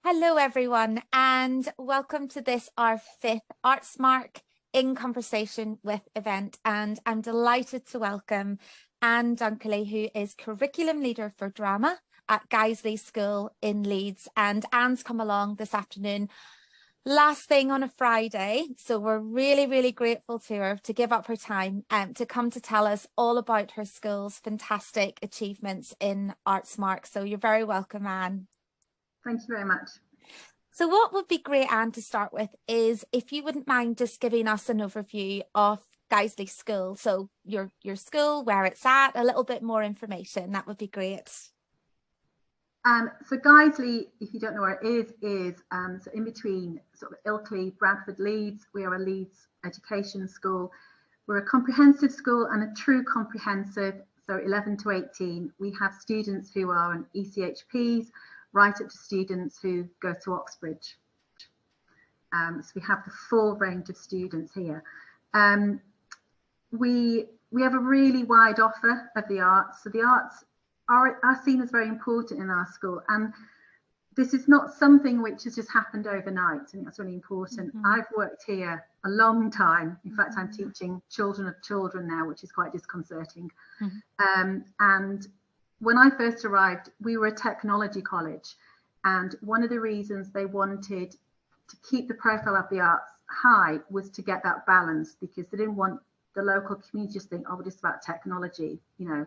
Hello, everyone, and welcome to this, our fifth Artsmark in Conversation with event. And I'm delighted to welcome Anne Dunkerley, who is Curriculum Leader for Drama at Guiseley School in Leeds. And Anne's come along this afternoon, last thing on a Friday. So we're really, really grateful to her to give up her time to come to tell us all about her school's fantastic achievements in Artsmark. So you're very welcome, Anne. Thank you very much. So what would be great, Anne, to start with is if you wouldn't mind just giving us an overview of Guiseley School. So your school, where it's at, a little bit more information. That would be great. So Guiseley, if you don't know where it is so in between sort of Ilkley, Bradford, Leeds. We are a Leeds education school. We're a comprehensive school and a true comprehensive. So 11 to 18, we have students who are on ECHPs, right up to students who go to Oxbridge. So we have the full range of students here. We have a really wide offer of the arts. So the arts are seen as very important in our school. And this is not something which has just happened overnight. I think that's really important. Mm-hmm. I've worked here a long time. In fact, I'm teaching children of children now, which is quite disconcerting. Mm-hmm. And when I first arrived, we were a technology college, and one of the reasons they wanted to keep the profile of the arts high was to get that balance, because they didn't want the local community to think, oh, it's about technology, you know,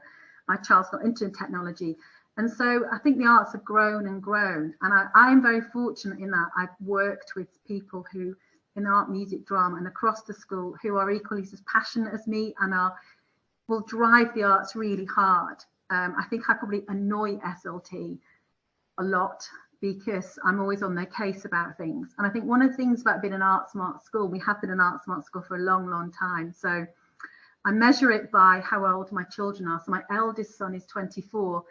my child's not into technology. And so I think the arts have grown and grown, and I am very fortunate in that I've worked with people who in art, music, drama and across the school who are equally as passionate as me and will drive the arts really hard. I think I probably annoy SLT a lot because I'm always on their case about things. And I think one of the things about being an Artsmark school, we have been an Artsmark school for a long, long time. So I measure it by how old my children are. So my eldest son is 24,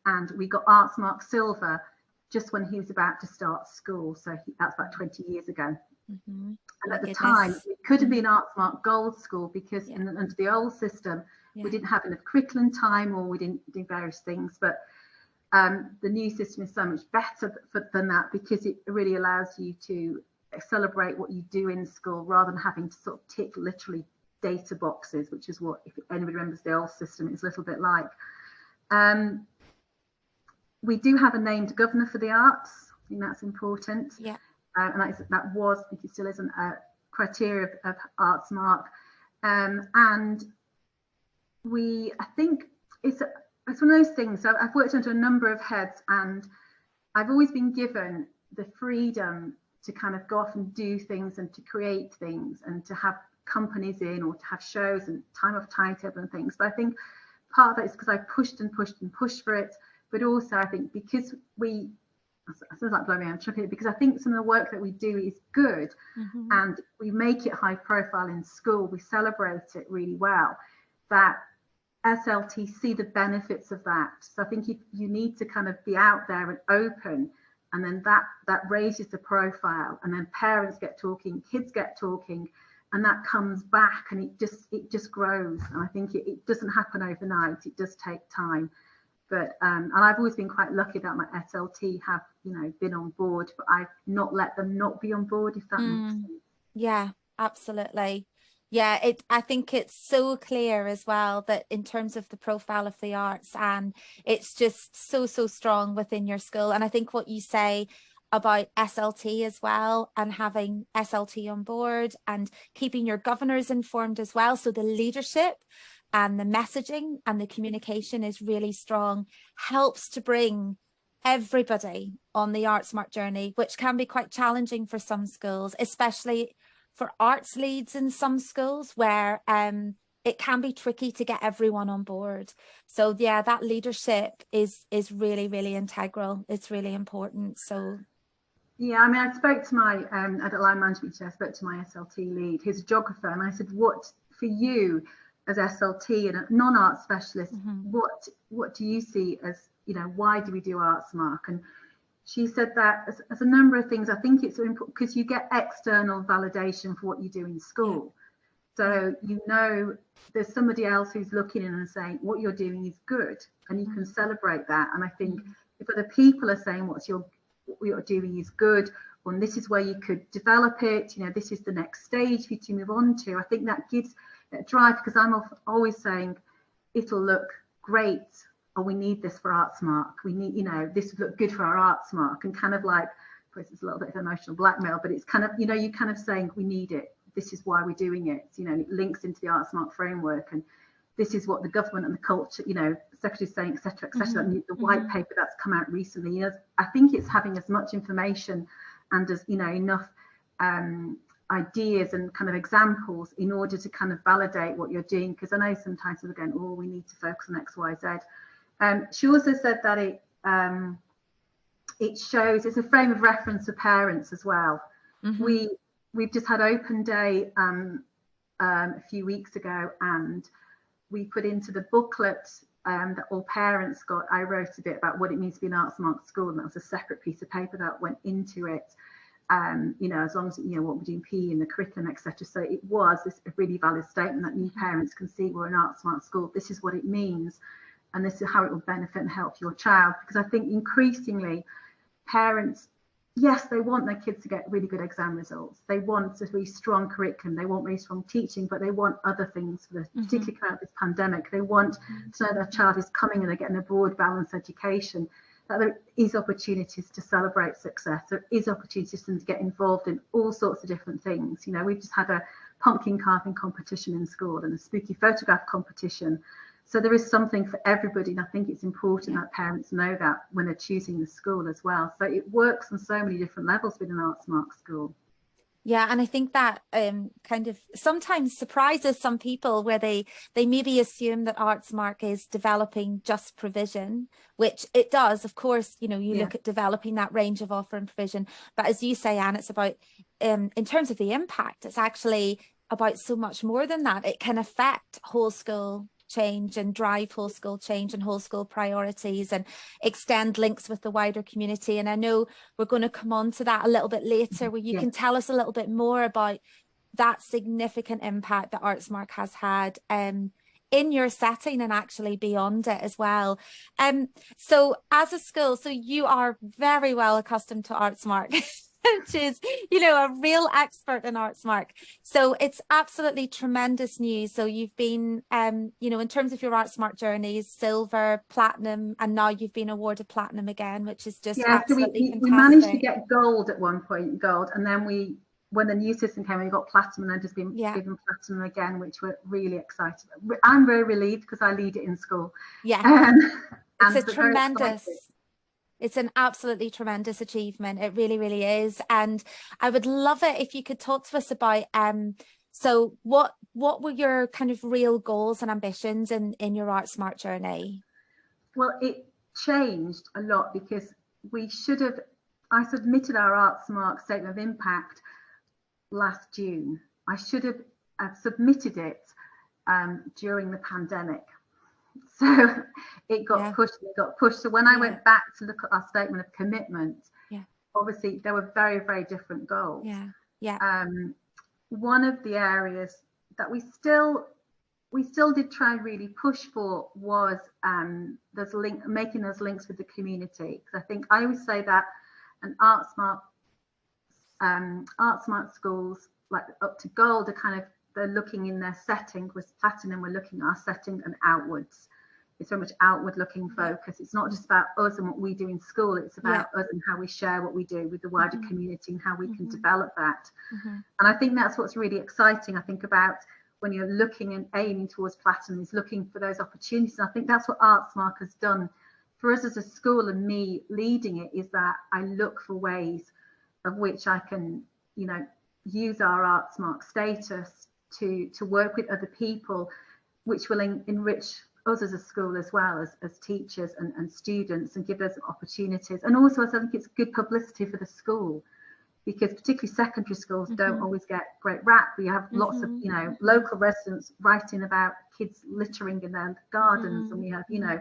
and we got Artsmark Silver just when he was about to start school. So that's about 20 years ago. Mm-hmm. And at the time, we couldn't be an Artsmark Gold school because under the old system, we didn't have enough curriculum time, or we didn't do various things. But the new system is so much better than that, because it really allows you to celebrate what you do in school rather than having to sort of tick literally data boxes, which is what, if anybody remembers the old system, it's a little bit like. We do have a named governor for the arts. I think that's important. Yeah. And that was, I think it still isn't a criteria of Artsmark. And I think it's one of those things. So I've worked under a number of heads, and I've always been given the freedom to kind of go off and do things and to create things and to have companies in, or to have shows and time off timetable and things. But I think part of that is because I pushed and pushed and pushed for it. But also I think because I sounds like blowing my own trumpet, because I think some of the work that we do is good, mm-hmm. and we make it high profile in school, we celebrate it really well, that SLT see the benefits of that. So I think you need to kind of be out there and open, and then that raises the profile, and then parents get talking, kids get talking, and that comes back, and it just grows. And I think it doesn't happen overnight, it does take time. But and I've always been quite lucky that my SLT have, been on board, but I've not let them not be on board, if that makes sense. Yeah, absolutely. Yeah, I think it's so clear as well that in terms of the profile of the arts, and it's just so strong within your school. And I think what you say about SLT as well, and having SLT on board and keeping your governors informed as well. So the leadership and the messaging and the communication is really strong, helps to bring everybody on the Artsmark journey, which can be quite challenging for some schools, especially for arts leads in some schools where it can be tricky to get everyone on board. So yeah, that leadership is really, really integral. It's really important. So yeah, I mean, I spoke to my adult line management teacher, I spoke to my SLT lead, who's a geographer, and I said, what for you as SLT and a non-art specialist, mm-hmm. what do you see as, why do we do Artsmark? And she said that as a number of things. I think it's so important because you get external validation for what you do in school. Yeah. So, there's somebody else who's looking in and saying what you're doing is good, and you can celebrate that. And I think if other people are saying what you're doing is good, and this is where you could develop it, you know, this is the next stage for you to move on to. I think that gives that drive, because I'm always saying it'll look great, or we need this for Artsmark, we need, you know, this would look good for our Artsmark, and kind of like, of course it's a little bit of emotional blackmail, but it's kind of, you know, you kind of saying we need it, this is why we're doing it, you know, and it links into the Artsmark framework, and this is what the government and the culture, you know, secretary saying, etc., etc. The white paper that's come out recently, you know, I think it's having as much information and as, you know, enough ideas and kind of examples in order to kind of validate what you're doing, because I know sometimes we're going, oh, we need to focus on X, Y, Z. She also said that it shows, it's a frame of reference for parents as well. We've just had open day a few weeks ago, and we put into the booklet that all parents got, I wrote a bit about what it means to be an Artsmark school, and that was a separate piece of paper that went into it. You know, as long as, you know, what we're doing PE in the curriculum, etc. So it was this a really valid statement that new parents can see we're an Artsmark school, this is what it means, and this is how it will benefit and help your child. Because I think increasingly parents, yes, they want their kids to get really good exam results, they want a really strong curriculum, they want really strong teaching, but they want other things, for particularly coming out of this pandemic. They want to know their child is coming and they're getting a broad, balanced education, that there is opportunities to celebrate success, there is opportunities for them to get involved in all sorts of different things. You know, we've just had a pumpkin carving competition in school and a spooky photograph competition. So there is something for everybody, and I think it's important that parents know that when they're choosing the school as well. So it works on so many different levels with an Artsmark school. Yeah, and I think that kind of sometimes surprises some people, where they maybe assume that Artsmark is developing just provision, which it does, of course. You know, you look at developing that range of offer and provision, but as you say, Anne, it's about in terms of the impact, it's actually about so much more than that. It can affect whole school change and drive whole school change and whole school priorities and extend links with the wider community. And I know we're going to come on to that a little bit later, where you can tell us a little bit more about that significant impact that Artsmark has had in your setting and actually beyond it as well. So as a school, so you are very well accustomed to Artsmark, which is, you know, a real expert in Artsmark. So it's absolutely tremendous news. So you've been, you know, in terms of your Artsmark journeys, silver, platinum, and now you've been awarded platinum again, which is just absolutely fantastic. We managed to get gold at one point, and then when the new system came, we got platinum, and then just been given platinum again, which we're really excited about. I'm very relieved because I lead it in school. Yeah, it's a tremendous. It's an absolutely tremendous achievement. It really, really is. And I would love it if you could talk to us about, so what were your kind of real goals and ambitions in your Artsmark journey? Well, it changed a lot, because I submitted our Artsmark statement of impact last June. I should have submitted it during the pandemic. So it got pushed and it got pushed. So when I went back to look at our statement of commitment, obviously there were very, very different goals. One of the areas that we still did try and really push for was making those links with the community. Because I think I always say that an Artsmark schools, like up to gold, are kind of, they're looking in their setting. With platinum, we're looking at our setting and outwards. It's very much outward looking focus. It's not just about us and what we do in school, it's about us and how we share what we do with the wider community and how we can develop that. And I think that's what's really exciting, I think, about when you're looking and aiming towards platinum, is looking for those opportunities. And I think that's what Artsmark has done for us as a school, and me leading it, is that I look for ways of which I can, you know, use our Artsmark status to work with other people, which will enrich us as a school as well as teachers and students, and give us opportunities. And also, I think it's good publicity for the school, because particularly secondary schools don't always get great rap. We have lots of, you know, local residents writing about kids littering in their gardens, and we have, you know,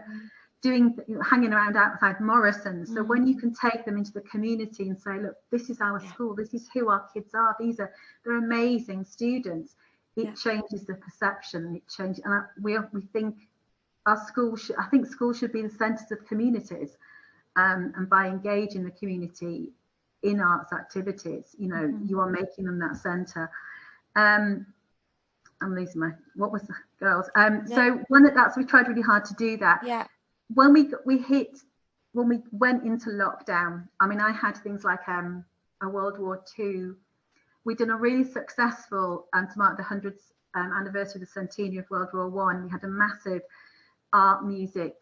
hanging around outside Morrison's. So when you can take them into the community and say, look, this is our school, this is who our kids are, they're amazing students, it changes the perception. It changes, and we think our school schools should be the centres of communities, and by engaging the community in arts activities, you know, you are making them that centre. I'm losing my, what was the girls? So that's, we tried really hard to do that. Yeah. When we went into lockdown, I mean, I had things like a World War II. We done a really successful, to mark the 100th anniversary of the centenary of World War I. We had a massive art, music,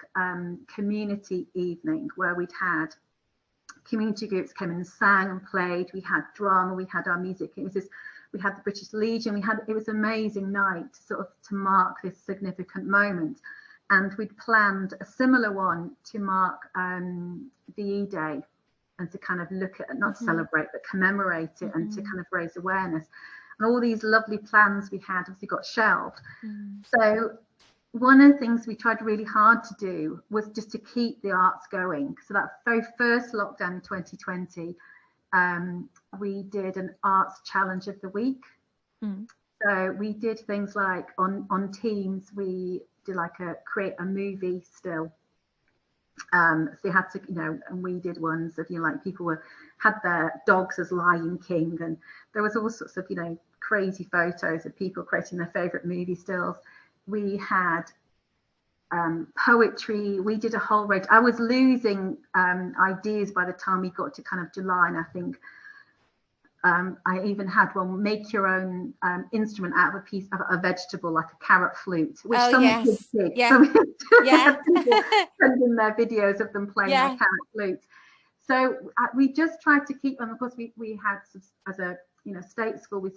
community evening where we'd had community groups came in and sang and played. We had drama, we had our music. We had the British Legion. It was an amazing night to mark this significant moment. And we'd planned a similar one to mark the E-Day, and to kind of look at, not to celebrate, but commemorate it, and to kind of raise awareness. And all these lovely plans we had obviously got shelved. So one of the things we tried really hard to do was just to keep the arts going. So that very first lockdown in 2020, we did an arts challenge of the week. So we did things like on Teams, we did like create a movie still. So you had to, you know, and we did ones of, you know, like people had their dogs as Lion King, and there was all sorts of, you know, crazy photos of people creating their favorite movie stills. We had poetry. We did a whole range. I was losing ideas by the time we got to kind of July, and I think I even had one, make your own instrument out of a piece of a vegetable, like a carrot flute, which some kids did. Some sending their videos of them playing their carrot flute. So we just tried to keep them. Of course, we had, as a, you know, state school, we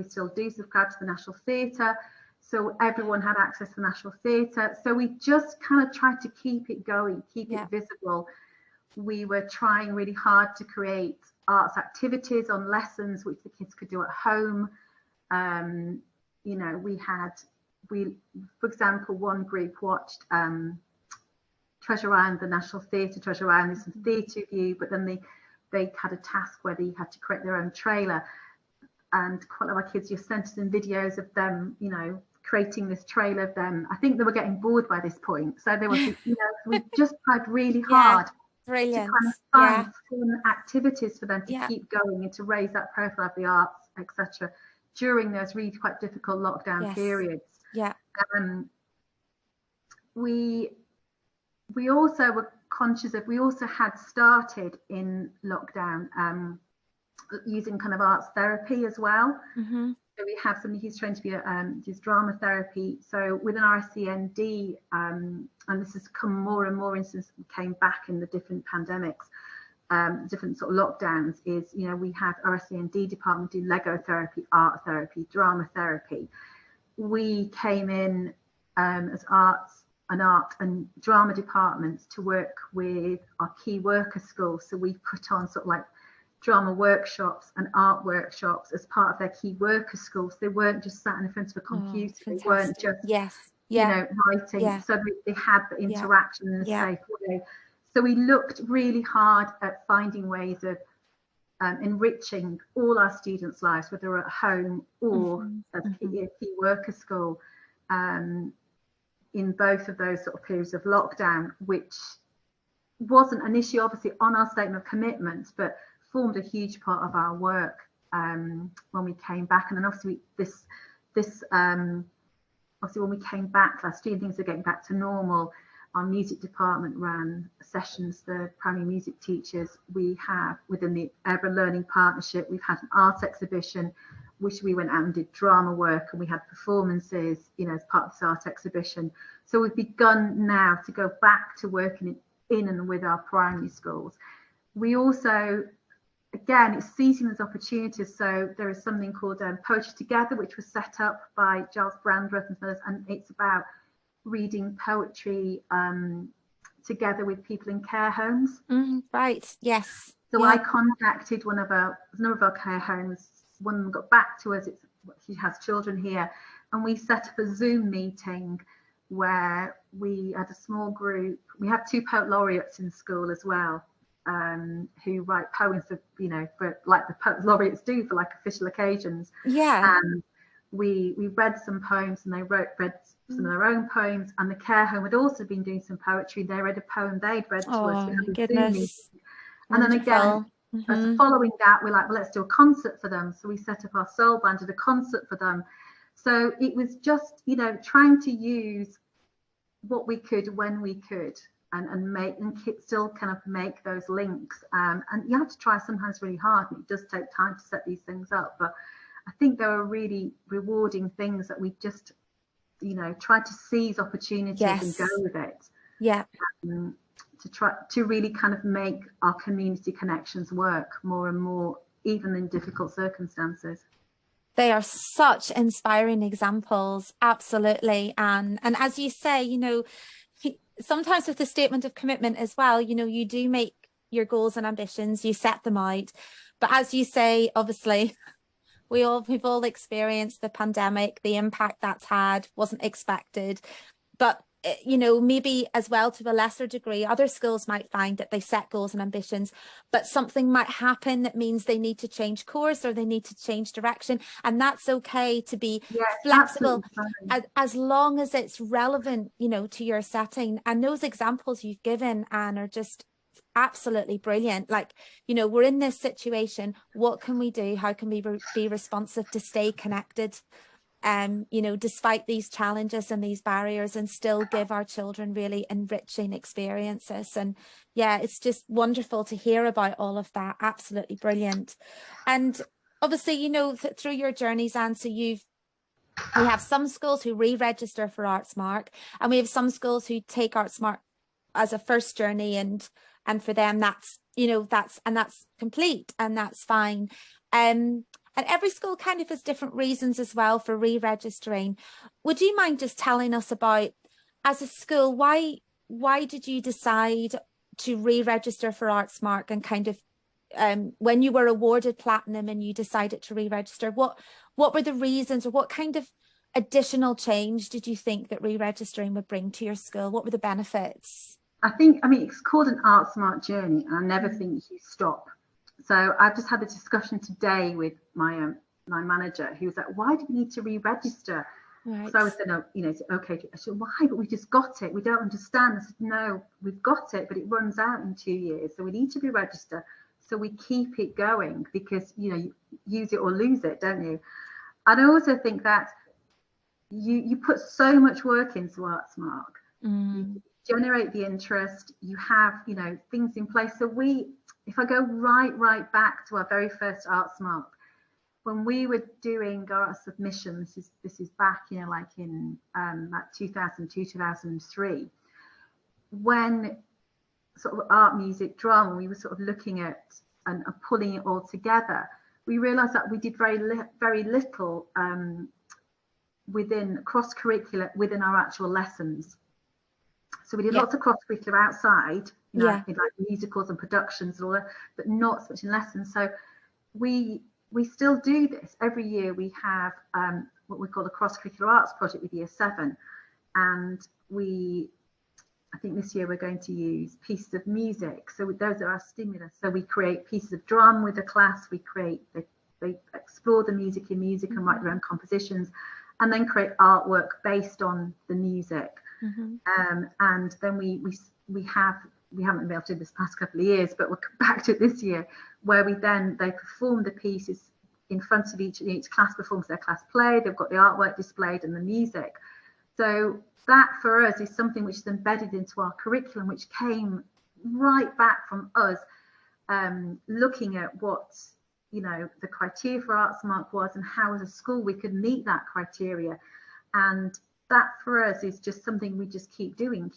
still do subscribe to the National Theatre, so everyone had access to the National Theatre. So we just kind of tried to keep it going, keep it visible. We were trying really hard to create arts activities on lessons which the kids could do at home. You know, for example, one group watched Treasure Island, the National Theatre, Treasure Island, there's some theatre view, but then they had a task where they had to create their own trailer, and quite a lot of our kids just sent us in videos of them, you know, creating this trailer of them. I think they were getting bored by this point, so they were, you know, we just tried really hard to kind of find fun activities for them to keep going and to raise that profile of the arts, etc., during those really quite difficult lockdown periods. We also were conscious of, we also had started in lockdown using kind of arts therapy as well. So we have somebody who's trained to be does drama therapy. So within our SEND, and this has come more and more since we came back in the different pandemics, different sort of lockdowns, is, you know, we have our SEND department do Lego therapy, art therapy, drama therapy. We came in as art and drama departments to work with our key worker schools. So we put on sort of like drama workshops and art workshops as part of their key worker schools. They weren't just sat in front of a computer. They weren't just you know, writing. So they had the interaction in a safe way. So we looked really hard at finding ways of enriching all our students' lives, whether at home or at a key worker school, in both of those sort of periods of lockdown, which wasn't an issue obviously on our statement of commitments, but formed a huge part of our work when we came back. And then obviously obviously when we came back last year, things are getting back to normal. Our music department ran sessions for primary music teachers. We have, within the Ever Learning Partnership, we've had an art exhibition, which we went out and did drama work, and we had performances, you know, as part of this art exhibition. So we've begun now to go back to working in and with our primary schools. We also, again, it's seizing those opportunities. So there is something called Poetry Together, which was set up by Giles Brandreth and others, and it's about reading poetry together with people in care homes. Right, yes. So I contacted one of our care homes. One of them got back to us. She has children here, and we set up a Zoom meeting where we had a small group. We have 2 poet laureates in school as well, who write poems for, you know, for like the poet laureates do for like official occasions. we read some poems, and they read some of their own poems, and the care home had also been doing some poetry. They read a poem they'd read to us. We Oh, had a Zoom meeting. goodness. And then again, Mm-hmm. following that, we're like, well, let's do a concert for them. So we set up our soul band, did a concert for them. So it was just, you know, trying to use what we could when we could, and make and still kind of make those links. And you have to try sometimes really hard, and it does take time to set these things up. But I think there are really rewarding things that we just, you know, try to seize opportunities and go with it. Yeah. To try to really kind of make our community connections work more and more, even in difficult circumstances. They are such inspiring examples, absolutely. And as you say, you know, sometimes with the statement of commitment as well, you know, you do make your goals and ambitions, you set them out. But as you say, obviously, we've all experienced the pandemic, the impact that's had, wasn't expected. But you know, maybe as well to a lesser degree, other schools might find that they set goals and ambitions, but something might happen that means they need to change course or they need to change direction. And that's okay to be flexible as long as it's relevant, you know, to your setting. And those examples you've given, Anne, are just absolutely brilliant. Like, you know, we're in this situation. What can we do? How can we be responsive to stay connected? You know, despite these challenges and these barriers, and still give our children really enriching experiences. And yeah, it's just wonderful to hear about all of that. Absolutely brilliant. And obviously, you know, through your journeys, Anne, so we have some schools who re-register for Artsmark, and we have some schools who take Artsmark as a first journey, and for them that's, you know, that's complete, and that's fine. And every school kind of has different reasons as well for re-registering. Would you mind just telling us about, as a school, why did you decide to re-register for Artsmark, and kind of when you were awarded platinum and you decided to re-register, what were the reasons, or what kind of additional change did you think that re-registering would bring to your school? What were the benefits? I mean, it's called an Artsmark Journey, and I never think you stop. So I've just had a discussion today with my manager, who was like, why do we need to re-register? Right. So I was saying, no, you know, okay. I said, why? But we just got it. We don't understand. I said, no, we've got it, but it runs out in 2 years. So we need to re-register. So we keep it going, because, you know, you use it or lose it, don't you? And I also think that you put so much work into Artsmark. You generate the interest. You have, you know, things in place. So if I go right back to our very first Artsmark, when we were doing our submission, this is back, you know, like in like 2002, 2003, when sort of art, music, drama, we were sort of looking at and pulling it all together, we realized that we did very little within cross-curricular, within our actual lessons. So we did lots of cross-curricular outside, you know, in like musicals and productions and all that, but not so much in lessons. So we still do this. Every year we have what we call a cross-curricular arts project with Year 7. And I think this year we're going to use pieces of music. So those are our stimulus. So we create pieces of drum with the class. They explore the music in music and write their own compositions, and then create artwork based on the music. And then we haven't been able to do this past couple of years, but we'll come back to it this year, where they perform the pieces in front of each class performs their class play. They've got the artwork displayed and the music. So that for us is something which is embedded into our curriculum, which came right back from us looking at what, you know, the criteria for Artsmark was, and how as a school we could meet that criteria. And that for us is just something we just keep doing,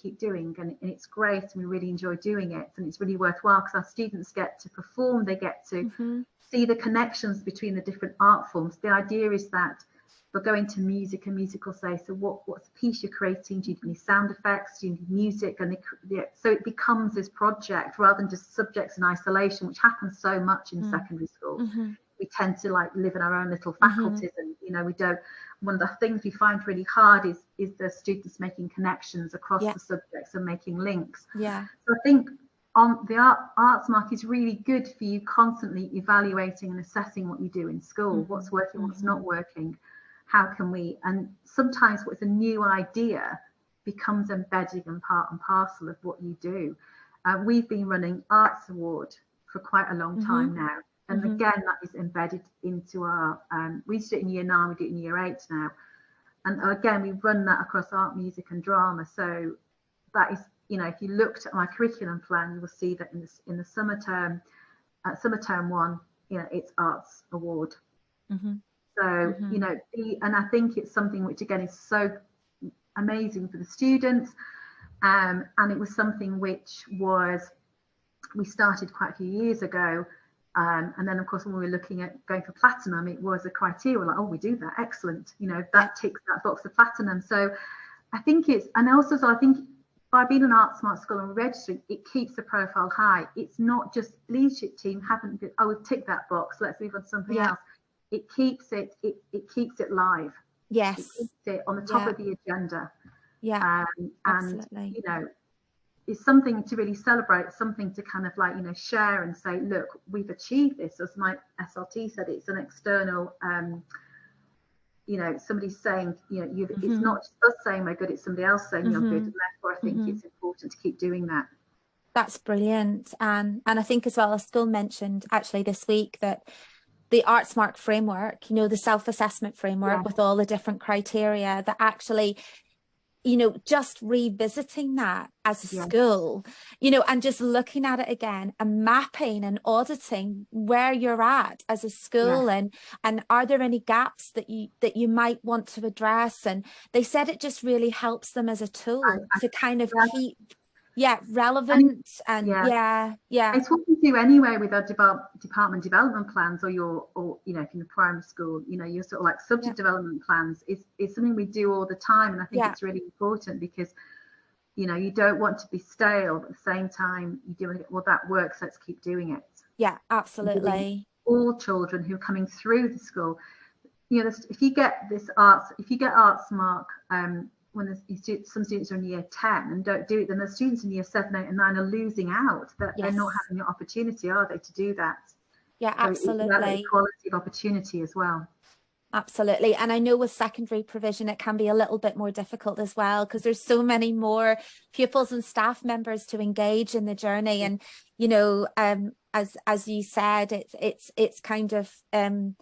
and it's great, and we really enjoy doing it, and it's really worthwhile because our students get to perform, they get to see the connections between the different art forms. The idea is that we're going to music, and music will say, so what's the piece you're creating? Do you need any sound effects? Do you need music? And so it becomes this project rather than just subjects in isolation, which happens so much in secondary school. We tend to like live in our own little faculties, and you know, we don't. One of the things we find really hard is the students making connections across the subjects and making links. So I think on the Artsmark is really good for you constantly evaluating and assessing what you do in school, what's working, what's not working. how can we, and sometimes what's a new idea becomes embedded and part and parcel of what you do. We've been running Arts Award for quite a long time now. And again, that is embedded into our, we used to do it in year 9, we do it in year 8 now. And again, we run that across art, music and drama. So that is, you know, if you looked at my curriculum plan, you will see that in the summer term 1, you know, it's Arts Award. So, you know, and I think it's something which again is so amazing for the students. And it was something which we started quite a few years ago. And then, of course, when we were looking at going for platinum, it was a criteria. We're like, oh, we do that. Excellent. You know, that ticks that box of platinum. So I think it's, and also, so I think by being an Artsmark school and registering, it keeps the profile high. It's not just leadership team haven't been, oh, we've ticked that box, let's move on to something else. It keeps it keeps it live. Yes. It keeps it on the top of the agenda. Yeah. And, you know, it's something to really celebrate, something to kind of like, you know, share and say, look, we've achieved this. As my SLT said, it's an external, you know, somebody's saying, you know, it's not just us saying we're good, it's somebody else saying you're good. And therefore, I think it's important to keep doing that. That's brilliant. And I think as well, a school mentioned actually this week that the Artsmark framework, you know, the self-assessment framework with all the different criteria, that actually, you know, just revisiting that as a school, you know, and just looking at it again and mapping and auditing where you're at as a school, and are there any gaps that you might want to address. And they said it just really helps them as a tool to kind of keep relevant. And it's what we do anyway with our department development plans, or you know, if in the primary school, you know, your sort of like subject development plans is something we do all the time. And I think it's really important because, you know, you don't want to be stale, but at the same time you do want to get, well, that works, let's keep doing it. Yeah, absolutely. All children who are coming through the school, you know, if you get Artsmark, when some students are in year 10 and don't do it, then the students in year 7, 8 and 9 are losing out, that they're not having the opportunity, are they, to do that? Yeah, absolutely. So that equality of opportunity as well. Absolutely. And I know with secondary provision, it can be a little bit more difficult as well, because there's so many more pupils and staff members to engage in the journey. And, you know, as you said, it's kind of, in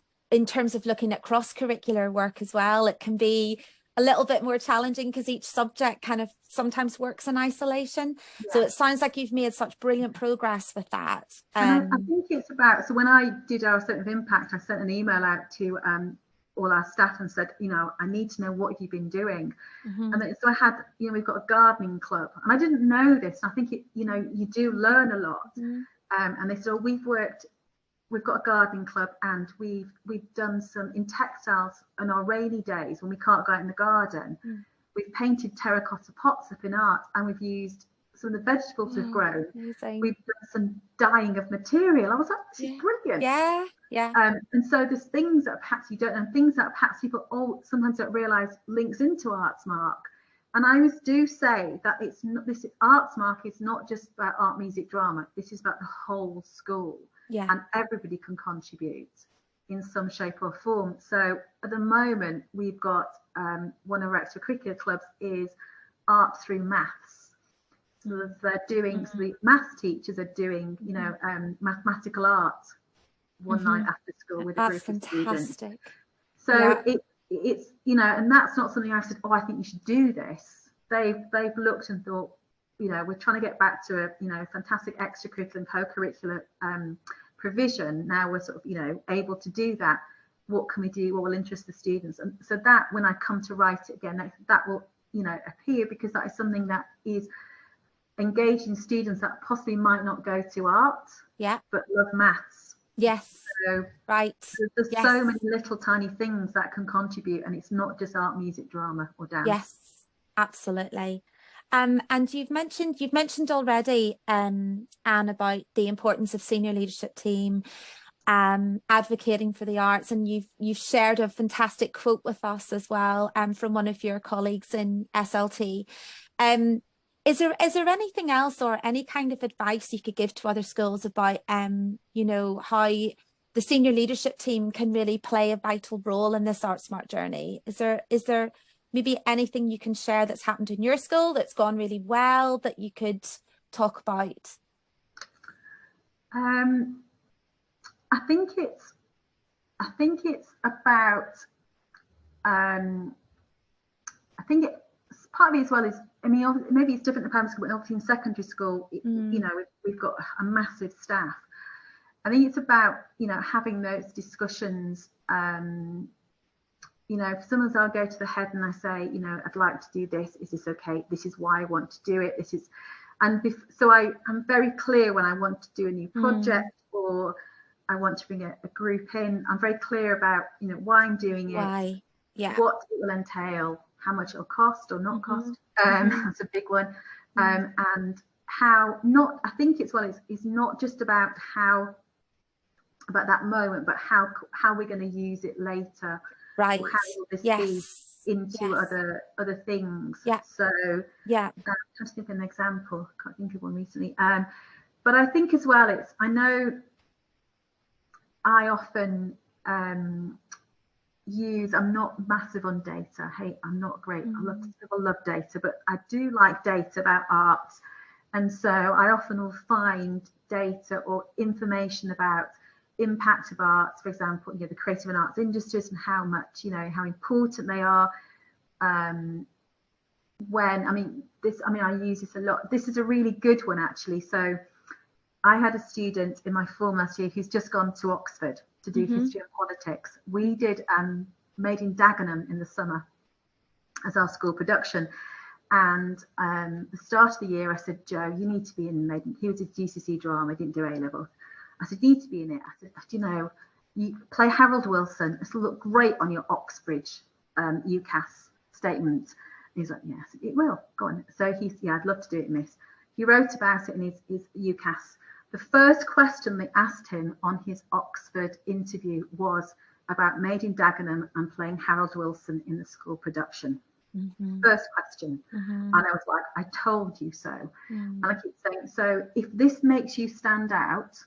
terms of looking at cross-curricular work as well, it can be a little bit more challenging because each subject kind of sometimes works in isolation. So it sounds like you've made such brilliant progress with that. I think it's about, so when I did our statement of impact, I sent an email out to all our staff and said, you know, I need to know what you've been doing. And then, so I had, you know, we've got a gardening club, and I didn't know this. I think it, you know, you do learn a lot. And they said, oh, we've got a gardening club, and we've done some in textiles on our rainy days when we can't go out in the garden. We've painted terracotta pots up in art, and we've used some of the vegetables we've grown. Amazing. We've done some dyeing of material. I was like, this is brilliant. And so there's things that perhaps you don't know, and things that perhaps people sometimes don't realise links into Artsmark. And I always do say that it's not, this Artsmark is not just about art, music, drama. This is about the whole school. And everybody can contribute in some shape or form. So at the moment, we've got one of our extracurricular clubs is art through maths. So they're doing, so the maths teachers are doing, you know, mathematical art one night after school with a group of students. So it's, you know, and that's not something I said, oh, I think you should do this. They've looked and thought, you know, we're trying to get back to a, you know, fantastic extracurricular and co-curricular provision. Now we're sort of, you know, able to do that. What can we do? What will interest the students? And so that when I come to write it again, that will, you know, appear, because that is something that is engaging students that possibly might not go to art, but love maths. So there's so many little tiny things that can contribute, and it's not just art, music, drama or dance. Absolutely. And you've mentioned already, Anne, about the importance of senior leadership team, advocating for the arts, and you've shared a fantastic quote with us as well, from one of your colleagues in SLT. Is there anything else or any kind of advice you could give to other schools about, you know, how the senior leadership team can really play a vital role in this Artsmark journey. Is there maybe anything you can share that's happened in your school that's gone really well that you could talk about? I think it's about I think it's partly as well as, I mean, maybe it's different in primary school, but obviously in secondary school, you know, we've got a massive staff. I think it's about, you know, having those discussions. You know, sometimes I'll go to the head and I say, you know, I'd like to do this. Is this okay? This is why I want to do it. This is, and so I'm very clear when I want to do a new project or I want to bring a group in. I'm very clear about, you know, why I'm doing it, what it will entail, how much it'll cost or not cost. That's a big one. And how not, I think it's, well, it's not just about about that moment, but how we're going to use it later. Right. Or how will this feed into other things? So I'm trying to think of an example. I can't think of one recently. But I think as well, I know I often I'm not massive on data. Hey, I'm not great. I love data, but I do like data about art. And so I often will find data or information about impact of arts, for example, you know, the creative and arts industries and how much, you know, how important they are. When, I mean, I use this a lot. This is a really good one, actually. So I had a student in my form last year who's just gone to Oxford to do history and politics. We did Made in Dagenham in the summer as our school production. And the start of the year, I said, Joe, you need to be in Made in, he was a GCSE drama, didn't do A-level. I said, you need to be in it. I said, you know, you play Harold Wilson. It'll look great on your Oxbridge UCAS statement. And he's like, yes, it will. Go on. So I'd love to do it, miss. He wrote about it in his UCAS. The first question they asked him on his Oxford interview was about Made in Dagenham and playing Harold Wilson in the school production. First question. And I was like, I told you so. And I keep saying, so if this makes you stand out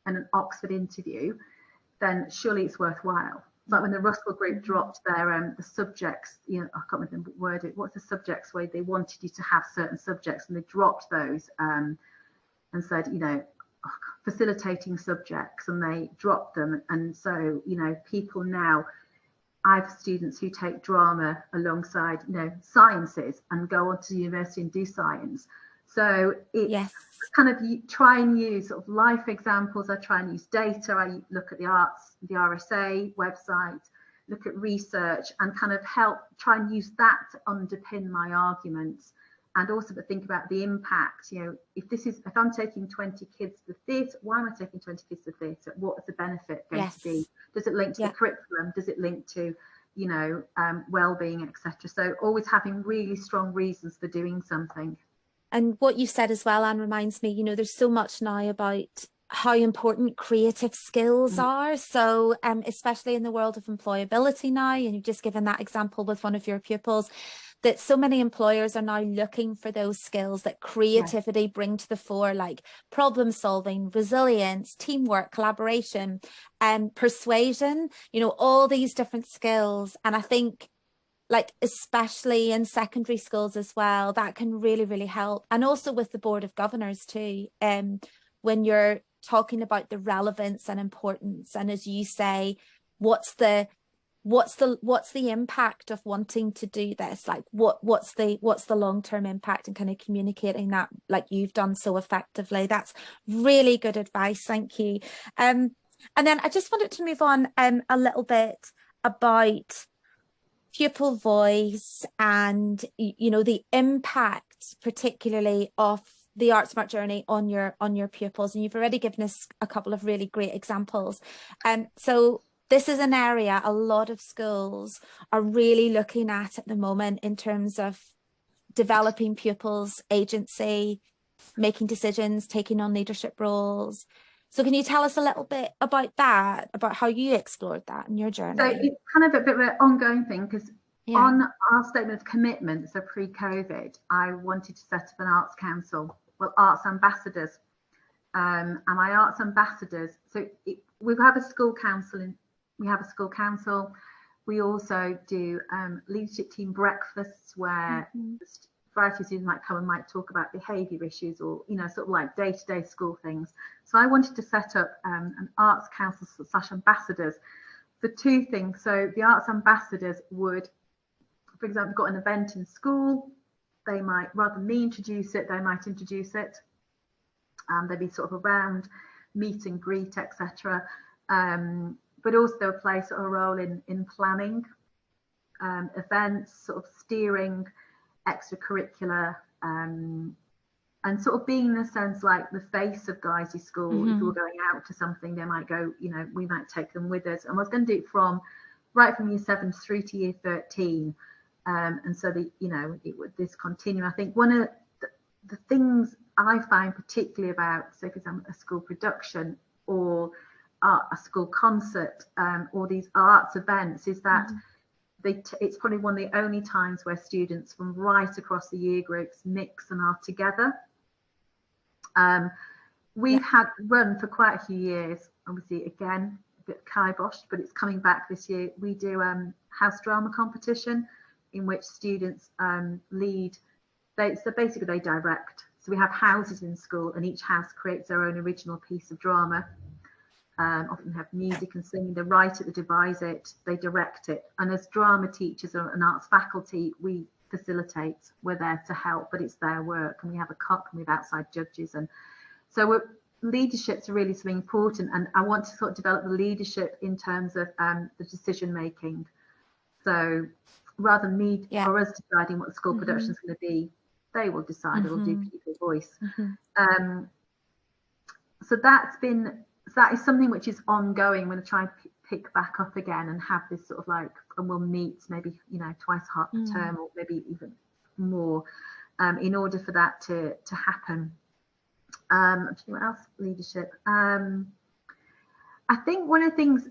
in an Oxford interview, then surely it's worthwhile. It's like when the Russell Group dropped their the subjects, you know, I can't remember the word. What's the subjects where they wanted you to have certain subjects, and they dropped those and said, you know, facilitating subjects, and they dropped them. And so, you know, people now, I have students who take drama alongside, you know, sciences and go on to university and do science. So it's kind of try and use sort of life examples. I try and use data. I look at the RSA website, look at research, and kind of try and use that to underpin my arguments. And also to think about the impact. You know, if I'm taking 20 kids to the theatre, why am I taking 20 kids to the theatre? What is the benefit going to be? Does it link to the curriculum? Does it link to, you know, well-being, etc.? So always having really strong reasons for doing something. And what you said as well, Anne, reminds me, you know, there's so much now about how important creative skills are. So especially in the world of employability now, and you've just given that example with one of your pupils, that so many employers are now looking for those skills that creativity bring to the fore, like problem solving, resilience, teamwork, collaboration, and persuasion, you know, all these different skills. And I think, like, especially in secondary schools as well, that can really, really help. And also with the Board of Governors too, when you're talking about the relevance and importance, and as you say, what's the impact of wanting to do this? Like, what's the long-term impact, and kind of communicating that like you've done so effectively. That's really good advice. Thank you. And then I just wanted to move on a little bit about pupil voice and, you know, the impact particularly of the Artsmark journey on your pupils. And you've already given us a couple of really great examples. So this is an area a lot of schools are really looking at the moment in terms of developing pupils' agency, making decisions, taking on leadership roles. So can you tell us a little bit about that, about how you explored that in your journey? So it's kind of a bit of an ongoing thing, because on our statement of commitment, so pre-COVID, I wanted to set up an arts council, well, arts ambassadors. And my arts ambassadors, so we have a school council. We also do leadership team breakfasts where variety of students might come and might talk about behaviour issues, or sort of like day-to-day school things. So I wanted to set up an arts council / ambassadors for two things. So the arts ambassadors would, for example, got an event in school, they might, rather than me introduce it, they might introduce it. They'd be sort of around, meet and greet, etc. But also they'll play sort of a role in planning events, sort of steering extracurricular, and sort of being in a sense like the face of Guiseley School. If we were going out to something, they might go, we might take them with us. And I was going to do it right from year 7 through to year 13. And so it would this continue. I think one of the things I find particularly about, say for example, a school production or a school concert, or these arts events, is that it's probably one of the only times where students from right across the year groups mix and are together. We've had run for quite a few years, obviously again a bit kiboshed, but it's coming back this year. We do house drama competition in which students lead. So basically they direct. So we have houses in school and each house creates their own original piece of drama. Often have music and singing. They write it, they devise it, they direct it. And as drama teachers and arts faculty, we facilitate. We're there to help, but it's their work. And we have a cup and we have outside judges. And so leadership's really something important. And I want to sort of develop the leadership in terms of the decision making. So rather than me or us deciding what the school production is going to be, they will decide. It'll do pupil voice. So that is something which is ongoing. I'm going to try and pick back up again and have this sort of like, and we'll meet maybe twice a term or maybe even more, in order for that to happen. What else? Leadership. I think one of the things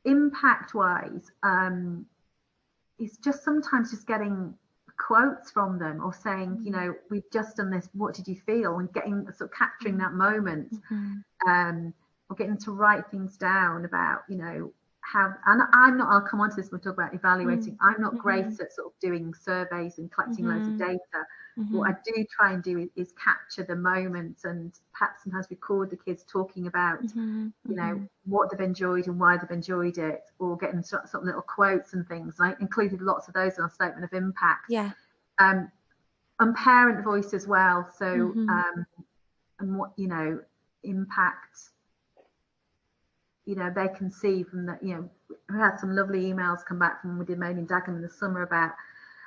impact wise is just sometimes just getting quotes from them or saying, we've just done this, what did you feel, and getting sort of capturing that moment. Or getting to write things down about, how, and I'll come on to this when we talk about evaluating. I'm not great at sort of doing surveys and collecting loads of data. What I do try and do is capture the moment and perhaps sometimes record the kids talking about, what they've enjoyed and why they've enjoyed it, or getting some little quotes and things. And I included lots of those in our statement of impact. And parent voice as well. So, and what, impact, they can see from that. We had some lovely emails come back from when we did Moaning Dagenham in the summer about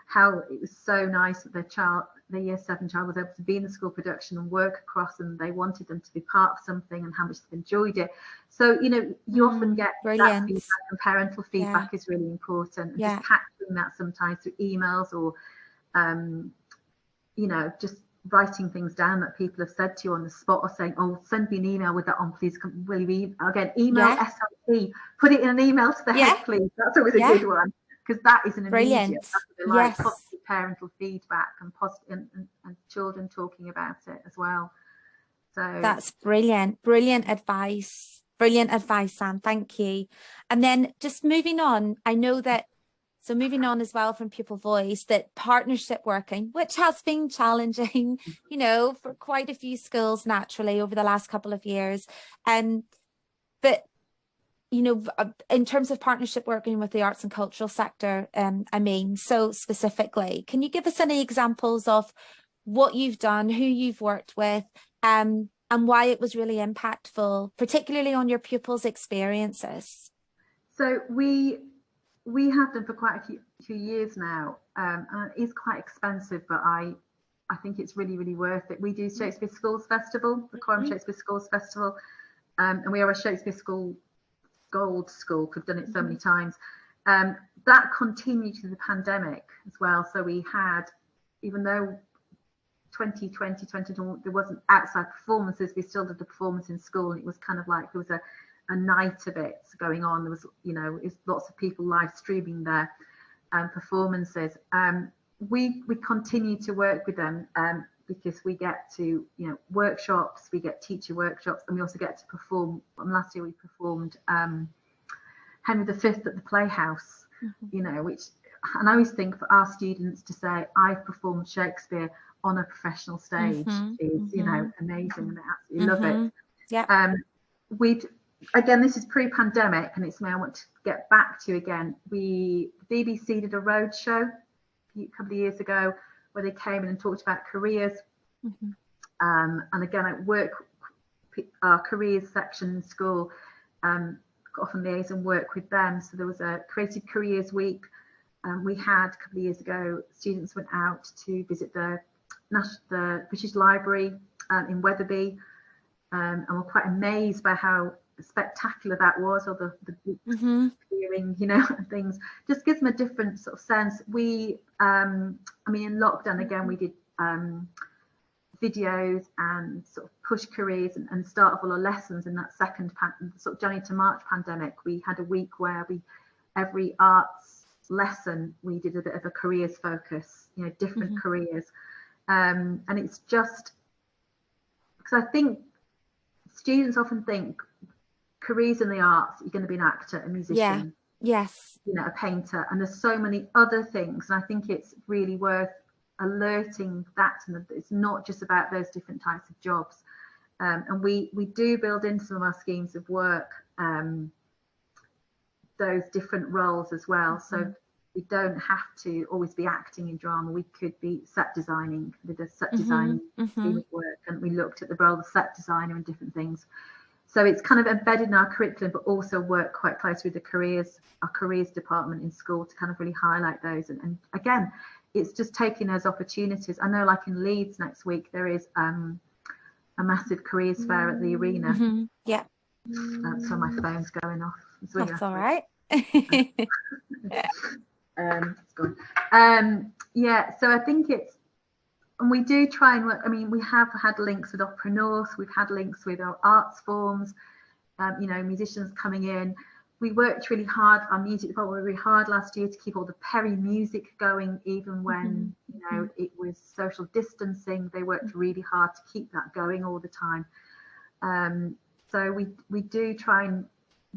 how it was so nice that their year 7 child was able to be in the school production and work across, and they wanted them to be part of something, and how much they've enjoyed it. So you often get that feedback, and parental feedback is really important, and just capturing that sometimes through emails or just writing things down that people have said to you on the spot, or saying, oh, send me an email with that on, please. Again, email SLP, put it in an email to the head, please. That's always a good one, because that is an immediate positive parental feedback and positive and children talking about it as well. So that's brilliant advice, Sam, thank you. And then just moving on, I know that moving on as well from pupil voice, that partnership working, which has been challenging, for quite a few schools naturally over the last couple of years. But, in terms of partnership working with the arts and cultural sector, so specifically, can you give us any examples of what you've done, who you've worked with, and why it was really impactful, particularly on your pupils' experiences? So we have done for quite a few years now, and it is quite expensive, but I think it's really, really worth it. We do Shakespeare Schools Festival, the Coram Shakespeare Schools Festival, and we are a Shakespeare School Gold School. We've done it so many times. That continued through the pandemic as well. So we had, even though 2020, there wasn't outside performances, we still did the performance in school, and it was kind of like there was a night of it going on. There was, lots of people live streaming their performances. We continue to work with them. because we get to, workshops, we get teacher workshops, and we also get to perform. Last year we performed Henry V at the Playhouse, which, and I always think for our students to say, I've performed Shakespeare on a professional stage is, amazing, and they absolutely love it. Yeah. Again, this is pre-pandemic, and it's something I want to get back to again. The BBC did a road show a couple of years ago where they came in and talked about careers. And again, our careers section in school, often liaison work with them. So there was a Creative Careers Week. We had a couple of years ago, students went out to visit the British Library in Wetherby, and were quite amazed by how spectacular that was, or the books appearing, and things. Just gives them a different sort of sense. We, in lockdown again, we did videos and sort of push careers and start off all our lessons in that second sort of January to March pandemic. We had a week where every arts lesson we did a bit of a careers focus, different careers, and it's just because I think students often think careers in the arts, you're going to be an actor, a musician, yes, a painter, and there's so many other things, and I think it's really worth alerting that, and it's not just about those different types of jobs, and we do build into some of our schemes of work those different roles as well, so we don't have to always be acting in drama. We could be set designing with a set design scheme of work, and we looked at the role of set designer and different things. So it's kind of embedded in our curriculum, but also work quite closely with our careers department in school to kind of really highlight those. And again, it's just taking those opportunities. I know, like in Leeds next week, there is a massive careers fair at the arena. Yeah. So my phone's going off. That's all right. It's gone. So I think and we do try and work. We have had links with Opera North, we've had links with our arts forms, musicians coming in. We worked really hard, our music department worked really hard last year to keep all the Perry music going, even when it was social distancing. They worked really hard to keep that going all the time. So we do try and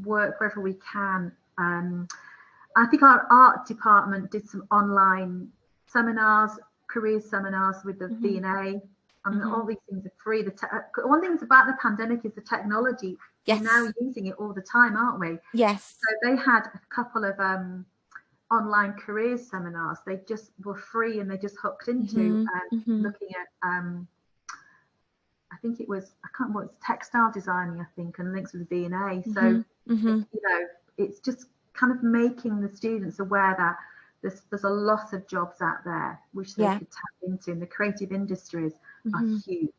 work wherever we can. I think our art department did some online seminars, career seminars with the V&A. All these things are free. One thing about the pandemic is the technology. Yes. We're now using it all the time, aren't we? Yes. So they had a couple of online careers seminars. They just were free, and they just hooked into looking at I think it was, I can't remember, it's textile designing, I think, and links with the V&A. So it's just kind of making the students aware that there's a lot of jobs out there which they could tap into, and the creative industries are huge.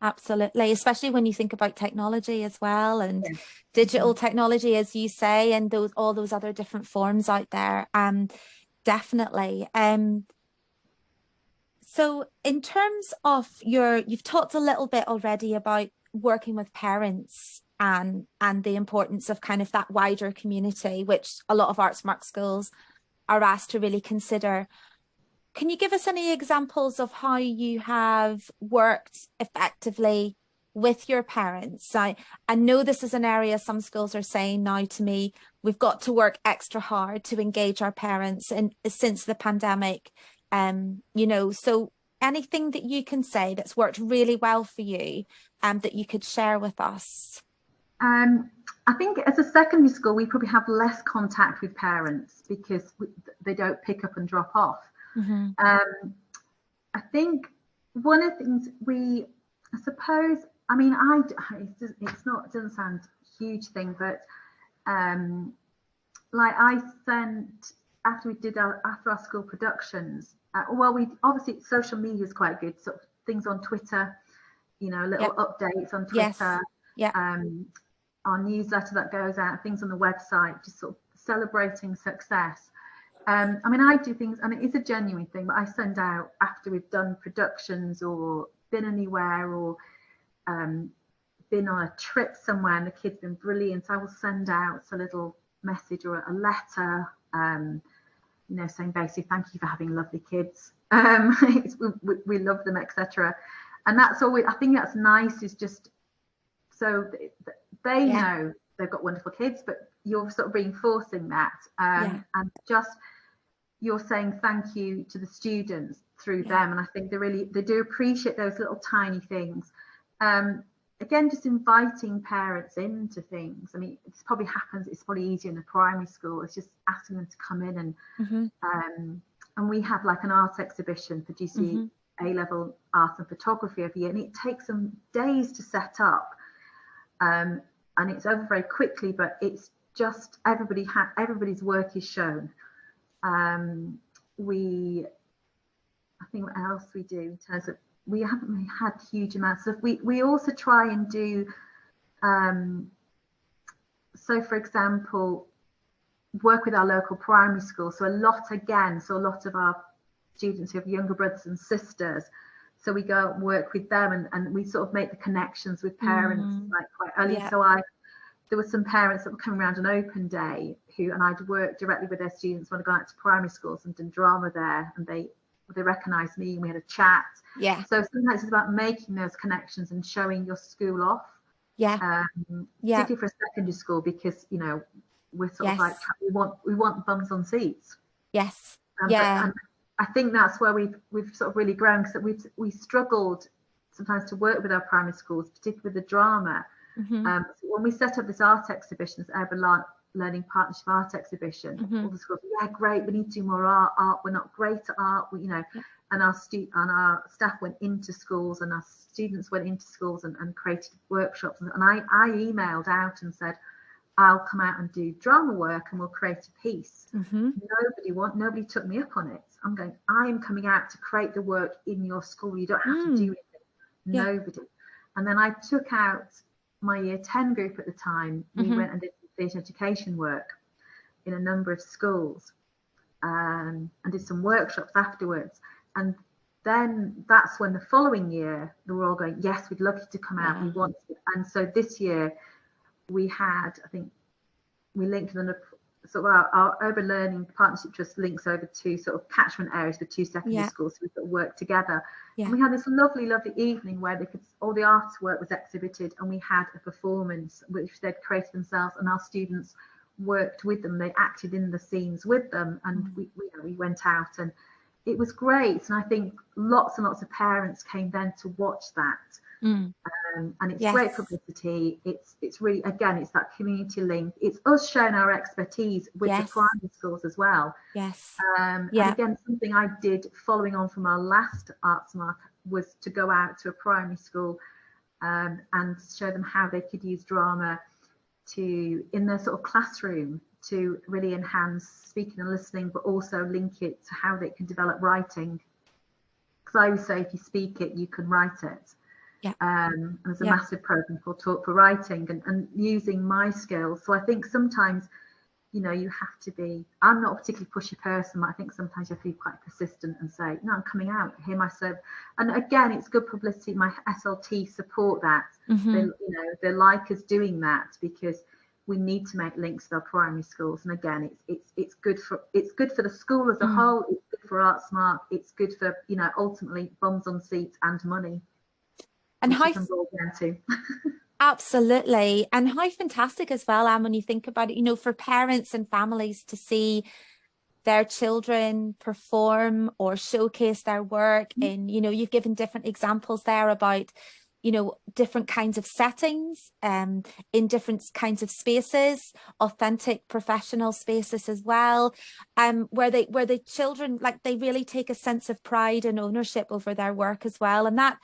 Absolutely, especially when you think about technology as well, and digital technology, as you say, and all those other different forms out there. Definitely. So in terms of you've talked a little bit already about working with parents and the importance of kind of that wider community, which a lot of Artsmark schools are asked to really consider. Can you give us any examples of how you have worked effectively with your parents? I know this is an area some schools are saying now to me, we've got to work extra hard to engage our parents since the pandemic. So anything that you can say that's worked really well for you that you could share with us? I think as a secondary school, we probably have less contact with parents because they don't pick up and drop off. I think one of the things it doesn't sound a huge thing, but like I sent, after our school productions, we obviously, social media is quite good, sort of things on Twitter, little updates on Twitter. Our newsletter that goes out, things on the website, just sort of celebrating success. I do things, and it is a genuine thing, but I send out after we've done productions or been anywhere or been on a trip somewhere and the kid's been brilliant. I will send out a little message or a letter, saying basically, thank you for having lovely kids. We love them, etc. And that's always, I think that's nice, is just so they know they've got wonderful kids, but you're sort of reinforcing that, and just you're saying thank you to the students through them. And I think they do appreciate those little tiny things. Again, just inviting parents into things. I mean, this probably happens, it's probably easier in the primary school. It's just asking them to come in and we have like an art exhibition for GCSE A-level art and photography every year, and it takes them days to set up, and it's over very quickly, but it's just everybody's work is shown. I think what else we do in terms of, we haven't really had huge amounts of, we also try and do, so for example, work with our local primary school. So a lot of our students who have younger brothers and sisters, so we go and work with them, and we sort of make the connections with parents like quite early. So there were some parents that were coming around on open day and I'd worked directly with their students when I got out to primary schools and done drama there, and they recognised me and we had a chat. So sometimes it's about making those connections and showing your school off. Particularly for a secondary school, because we're sort of like, we want bums on seats. And I think that's where we've sort of really grown, because we struggled sometimes to work with our primary schools, particularly with the drama. So when we set up this art exhibition, this Urban Learning Partnership art exhibition, all the schools, great, we need to do more art. We're not great at art, and our staff went into schools, and our students went into schools and created workshops. And I emailed out and said, I'll come out and do drama work and we'll create a piece. Nobody took me up on it. I'm going, I am coming out to create the work in your school. You don't have to do it. Nobody. And then I took out my year 10 group at the time. We went and did theatre education work in a number of schools, and did some workshops afterwards. And then that's when the following year they were all going, yes, we'd love you to come out. We want to. And so this year we had, I think we linked them up, sort of our Urban Learning Partnership Trust links over to sort of catchment areas for 2 secondary schools, so we sort of worked together. And we had this lovely evening where all the artwork was exhibited, and we had a performance which they'd created themselves, and our students worked with them. They acted in the scenes with them, and we went out, and it was great. And I think lots and lots of parents came then to watch that. And it's great publicity. It's really, again, it's that community link. It's us sharing our expertise with the primary schools as well. And again, something I did following on from our last Artsmark was to go out to a primary school and show them how they could use drama in their sort of classroom to really enhance speaking and listening, but also link it to how they can develop writing. Because I always say, if you speak it, you can write it. And there's a massive program called Talk for Writing, and using my skills. So I think sometimes, you have to be, I'm not a particularly pushy person, but I think sometimes you have to be quite persistent and say, no, I'm coming out, hear myself. And again, it's good publicity. My SLT support that. They like us doing that, because we need to make links with our primary schools. And again, it's good for the school as a whole. It's good for Artsmark. It's good for, ultimately bums on seats and money. And how absolutely, and how fantastic as well, Anne, when you think about it, for parents and families to see their children perform or showcase their work in, you've given different examples there about, different kinds of settings, in different kinds of spaces, authentic professional spaces as well, where the children, like, they really take a sense of pride and ownership over their work as well. And that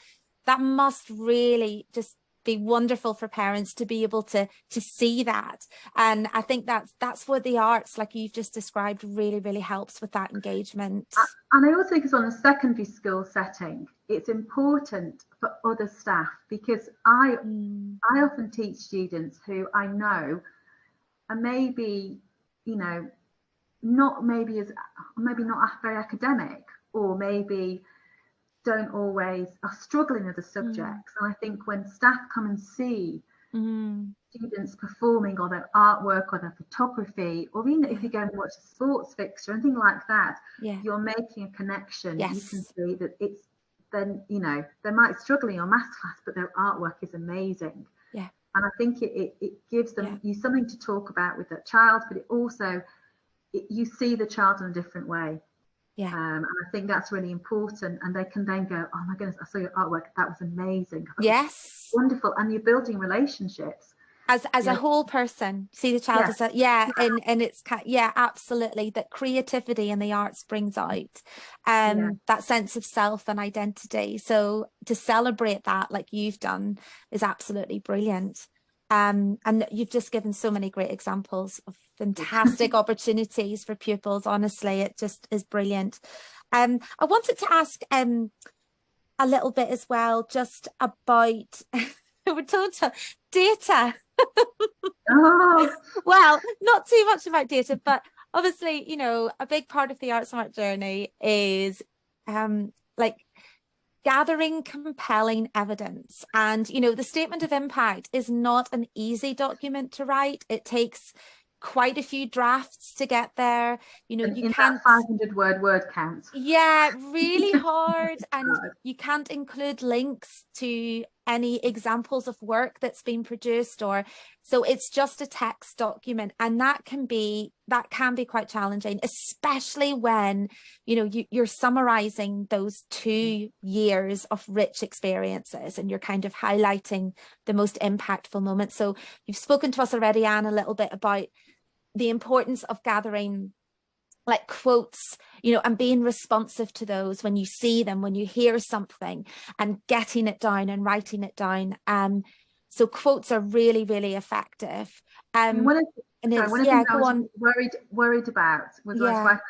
must really just be wonderful for parents to be able to see that. And I think that's what the arts, like you've just described, really, really helps with that engagement. And I also think it's on a secondary school setting, it's important for other staff, because I often teach students who I know are maybe, not very academic, or maybe are struggling with the subjects. And I think when staff come and see students performing, or their artwork, or their photography, or even if you go and watch a sports fixture, anything like that, you're making a connection. You can see that it's, then, you know, they might struggle in your maths class, but their artwork is amazing. And I think it gives them you something to talk about with that child, but it also, you see the child in a different way. And I think that's really important. And they can then go, oh my goodness, I saw your artwork, that was amazing. Wonderful. And you're building relationships. As a whole person, see the child as a, and it's, absolutely, that creativity in the arts brings out that sense of self and identity. So to celebrate that, like you've done, is absolutely brilliant. And you've just given so many great examples of fantastic opportunities for pupils. Honestly, it just is brilliant. I wanted to ask a little bit as well, just about we're told data. Well, not too much about data, but obviously, you know, a big part of the Artsmark journey is like gathering compelling evidence. And, you know, the statement of impact is not an easy document to write. It takes quite a few drafts to get there. You know, you can't, that 500 word count. Really hard. And you can't include links to any examples of work that's been produced, or so it's just a text document, and that can be quite challenging, especially when, you know, you're summarizing those 2 years of rich experiences, and you're kind of highlighting the most impactful moments. So you've spoken to us already, Anne, a little bit about the importance of gathering like quotes, you know, and being responsive to those when you see them, when you hear something, and getting it down and writing it down. So quotes are really, really effective. One of the things I was worried about was writing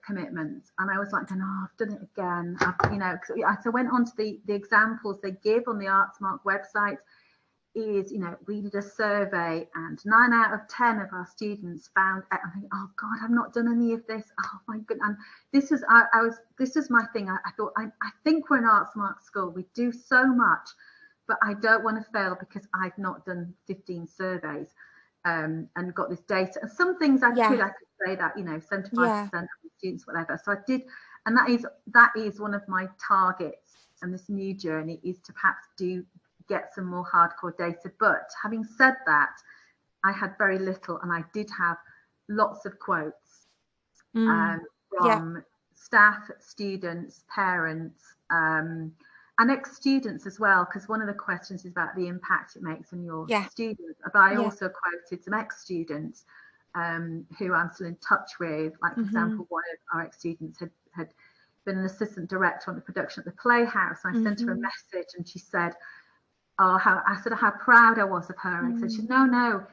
commitments, and I was like, oh, I've done it again. You know, so I went on to the examples they give on the Artsmark website. Is, you know, we did a survey and 9 out of 10 of our students found, I think, oh God, I've not done any of this. Oh my goodness. And this is, this is my thing. I thought, I think we're an Artsmark school. We do so much, but I don't want to fail because I've not done 15 surveys and got this data. And some things I could say that, you know, 75% of the students, whatever. So I did. And that is one of my targets. And this new journey is to perhaps get some more hardcore data. But having said that, I had very little, and I did have lots of quotes from staff, students, parents, and ex-students as well, because one of the questions is about the impact it makes on your students. But I also quoted some ex-students who I'm still in touch with. Like, for example, one of our ex-students had been an assistant director on the production at the Playhouse, and I sent her a message, and she said, how proud I was of her. And I said, no,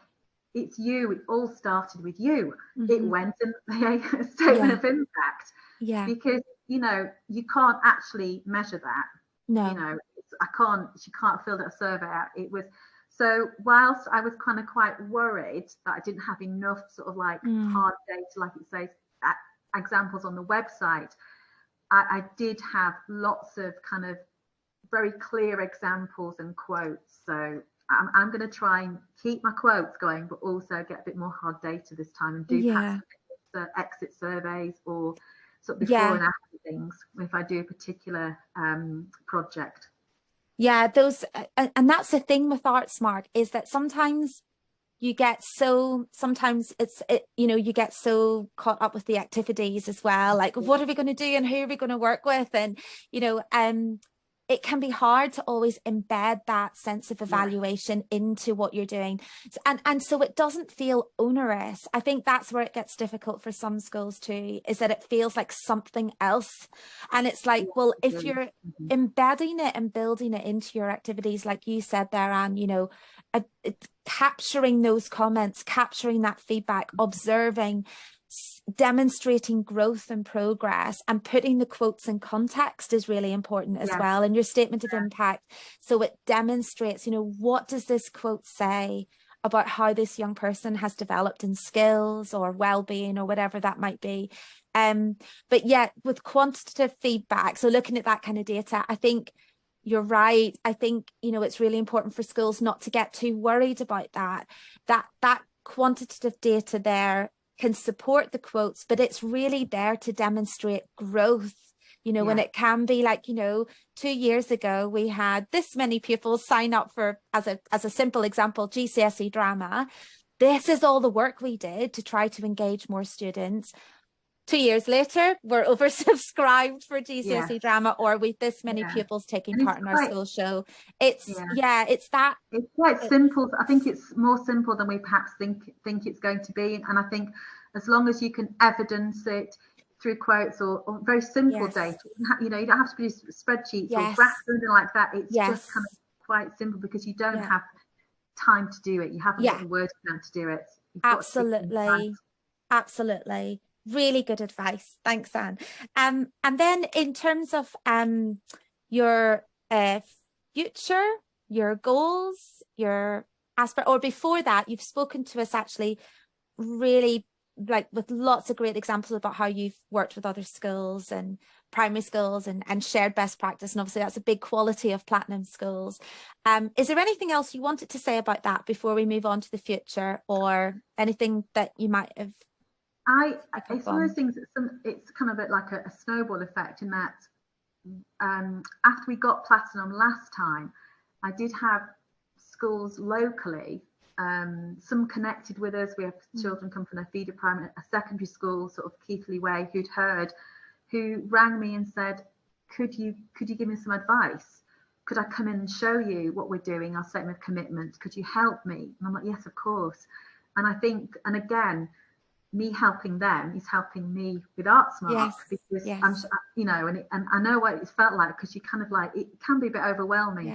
it's you. It all started with you. It went in the statement of impact. Because, you know, you can't actually measure that. No. You know, she can't fill that survey out. It was, so whilst I was kind of quite worried that I didn't have enough sort of like hard data, like it says, examples on the website, I did have lots of kind of very clear examples and quotes. So I'm going to try and keep my quotes going, but also get a bit more hard data this time, and do perhaps exit surveys or sort of before and after things if I do a particular project. Those, and that's the thing with Artsmark, is that sometimes you get so, you know, you get so caught up with the activities as well, like what are we going to do and who are we going to work with, and you know, it can be hard to always embed that sense of evaluation into what you're doing. And so it doesn't feel onerous. I think that's where it gets difficult for some schools too, is that it feels like something else. And it's like, well, if you're embedding it and building it into your activities, like you said there, Anne, you know, capturing those comments, capturing that feedback, observing, demonstrating growth and progress, and putting the quotes in context is really important as well in your statement of impact. So it demonstrates, you know, what does this quote say about how this young person has developed in skills or well-being or whatever that might be. But with quantitative feedback, so looking at that kind of data, I think You're right. I think, it's really important for schools not to get too worried about that. That quantitative data there can support the quotes, but it's really there to demonstrate growth. When it can be like, 2 years ago, we had this many pupils sign up for, as a simple example, GCSE drama. This is all the work we did to try to engage more students. 2 years later, we're oversubscribed for GCSE drama, or with this many pupils taking part in our school show. It's it's quite simple. I think it's more simple than we perhaps think it's going to be. And I think as long as you can evidence it through quotes or very simple data, you don't have to produce spreadsheets or graphs or anything like that. It's just kind of quite simple, because you don't have time to do it. You haven't got the word count to do it. Absolutely. Really good advice. Thanks, Anne. And then in terms of your future, your goals, your or before that, you've spoken to us actually really like with lots of great examples about how you've worked with other schools and primary schools and shared best practice. And obviously that's a big quality of Platinum schools. Is there anything else you wanted to say about that before we move on to the future, or anything that you might have? It's one of those things it's kind of like a snowball effect, in that after we got Platinum last time, I did have schools locally, some connected with us. We have children come from a feeder primary, a secondary school, sort of Guiseley way, who rang me and said, could you give me some advice? Could I come in and show you what we're doing, our statement of commitment? Could you help me? And I'm like, yes, of course. And I think, and again, me helping them is helping me with Artsmark, because I'm, and I know what it felt like, because you kind of like, it can be a bit overwhelming.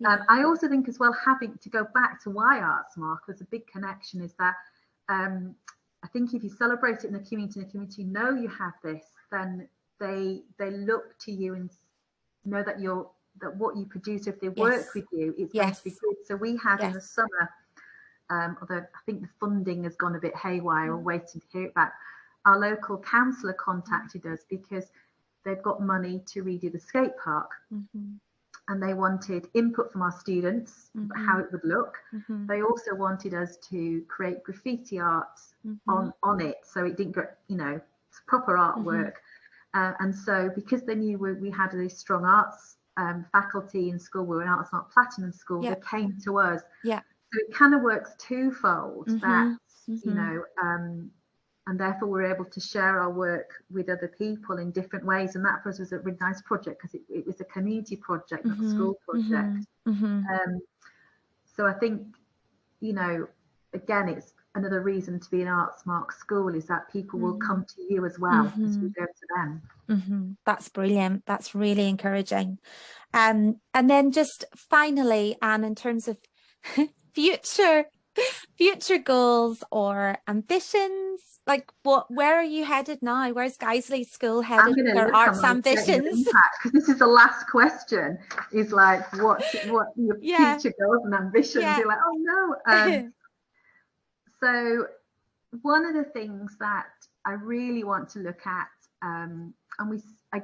I also think as well, having to go back to why Artsmark was a big connection, is that I think if you celebrate it in the community know you have this, then they look to you and know that what you produce, if they work with you, it's going to be good. So we had in the summer, although I think the funding has gone a bit haywire, we're waiting to hear it back, our local councillor contacted us because they've got money to redo the skate park. And they wanted input from our students, how it would look. They also wanted us to create graffiti art on it, so it didn't get, proper artwork. And so because they knew we had a strong arts faculty in school, we were an Artsmark Platinum school, they came to us. So it kind of works twofold, that, and therefore we're able to share our work with other people in different ways. And that for us was a really nice project, because it was a community project, not a school project. So I think, again, it's another reason to be an Artsmark school, is that people will come to you as well as we go to them. That's brilliant. That's really encouraging. And then just finally, Anne, in terms of future goals or ambitions, like where are you headed now? Where's Guiseley School headed with their arts ambitions? Because this is the last question, is like what your future goals and ambitions. You're like, oh no. So one of the things that I really want to look at, and it was a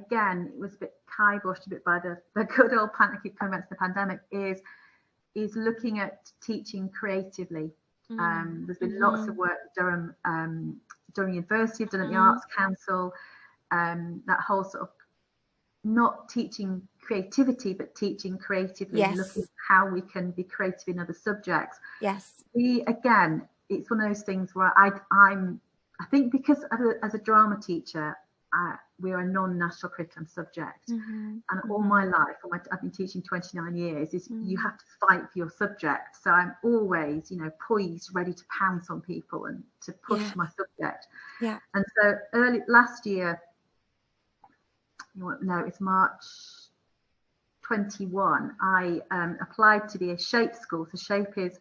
bit kiboshed a bit by the good old pandemic, coming back to the pandemic, is looking at teaching creatively. There's been lots of work Durham University have done at the Arts Council, that whole sort of not teaching creativity but teaching creatively, looking at how we can be creative in other subjects. It's one of those things where I think because as a drama teacher, we're a non-national curriculum subject, and all my life, I've been teaching 29 years, is you have to fight for your subject. So I'm always, poised, ready to pounce on people and to push my subject. And so last year, it's March 21, I applied to be a SHAPE school. So SHAPE is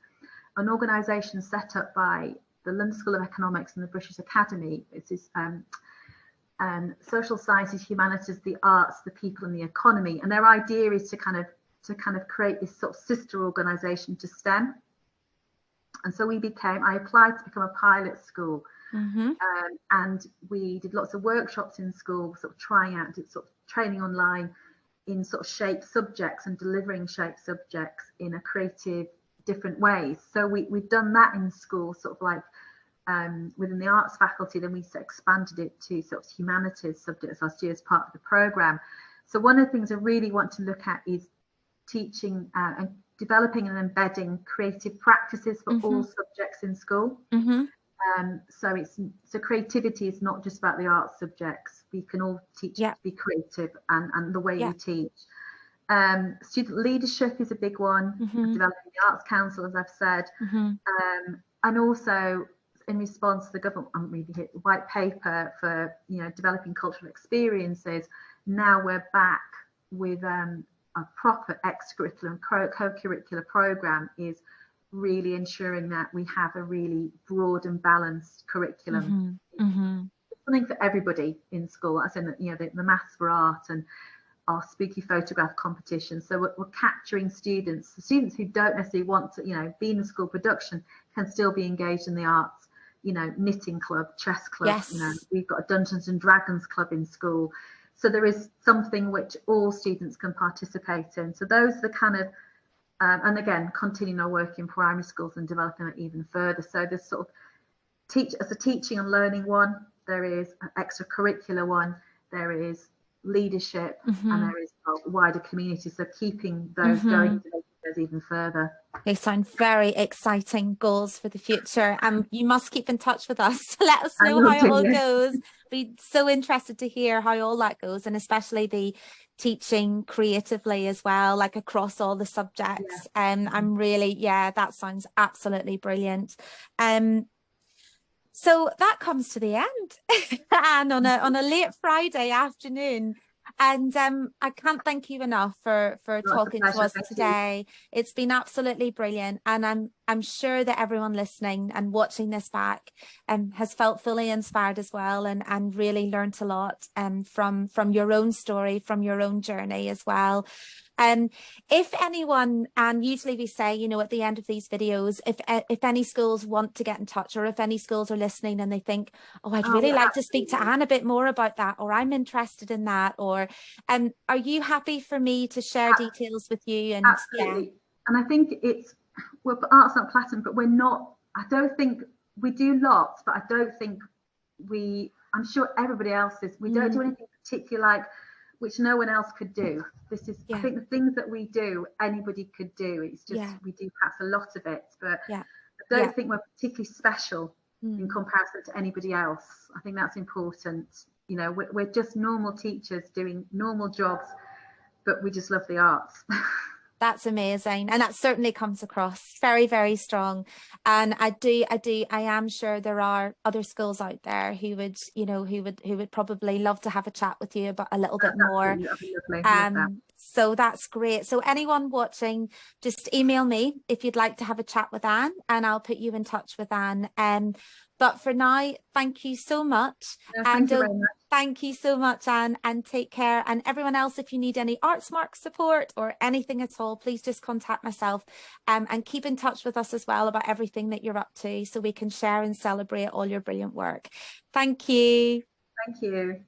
an organisation set up by the London School of Economics and the British Academy. It's this social sciences, humanities, the arts, the people, and the economy. And their idea is to kind of create this sort of sister organisation to STEM. And so I applied to become a pilot school, and we did lots of workshops in school, sort of trying out, did sort of training online, in sort of shape subjects and delivering shape subjects in a creative, different ways. So we've done that in school, sort of like within the arts faculty. Then we expanded it to sort of humanities subjects last year as part of the programme. So one of the things I really want to look at is teaching and developing and embedding creative practices for all subjects in school. So creativity is not just about the arts subjects. We can all teach to be creative, and the way we teach. Student leadership is a big one. Developing the Arts Council, as I've said, and also in response to the government, I'm reading it, the white paper for developing cultural experiences. Now we're back with a proper extracurricular and co-curricular program, is really ensuring that we have a really broad and balanced curriculum. Something for everybody in school, as in the maths for art and our spooky photograph competition. So we're capturing students who don't necessarily want to be in the school production, can still be engaged in the arts. Knitting club, chess club. We've got a Dungeons and Dragons club in school. So there is something which all students can participate in. So those are the kind of and again, continuing our work in primary schools and developing it even further. So there's sort of as a teaching and learning one, there is an extracurricular one, there is leadership, and there is a wider community. So keeping those going even further. They sound very exciting goals for the future, and you must keep in touch with us to let us know how it all goes. Be so interested to hear how all that goes, and especially the teaching creatively as well, like across all the subjects. I'm really, that sounds absolutely brilliant. So that comes to the end, and on a late Friday afternoon. And I can't thank you enough for talking to us today. It's been absolutely brilliant, and I'm sure that everyone listening and watching this back has felt fully inspired as well, and really learnt a lot from your own story, from your own journey as well. If anyone, and usually we say, at the end of these videos, if any schools want to get in touch, or if any schools are listening and they think, oh, I'd really like to speak to Anne a bit more about that, or I'm interested in that, or are you happy for me to share details with you? And absolutely. And I think we're Arts Not Platinum, but we're not, I don't think we do lots, but I don't think I'm sure everybody else is, we don't do anything particular like which no one else could do. This is, I think the things that we do, anybody could do. It's just, we do perhaps a lot of it, but I don't think we're particularly special in comparison to anybody else. I think that's important. We're just normal teachers doing normal jobs, but we just love the arts. That's amazing, and that certainly comes across very, very strong. And I am sure there are other schools out there who would probably love to have a chat with you about a little bit more. So that's great. So anyone watching, just email me if you'd like to have a chat with Anne, and I'll put you in touch with Anne. But for now, thank you so much. Thank you very much. Thank you so much, Anne, and take care. And everyone else, if you need any Artsmark support or anything at all, please just contact myself, and keep in touch with us as well about everything that you're up to, so we can share and celebrate all your brilliant work. Thank you. Thank you.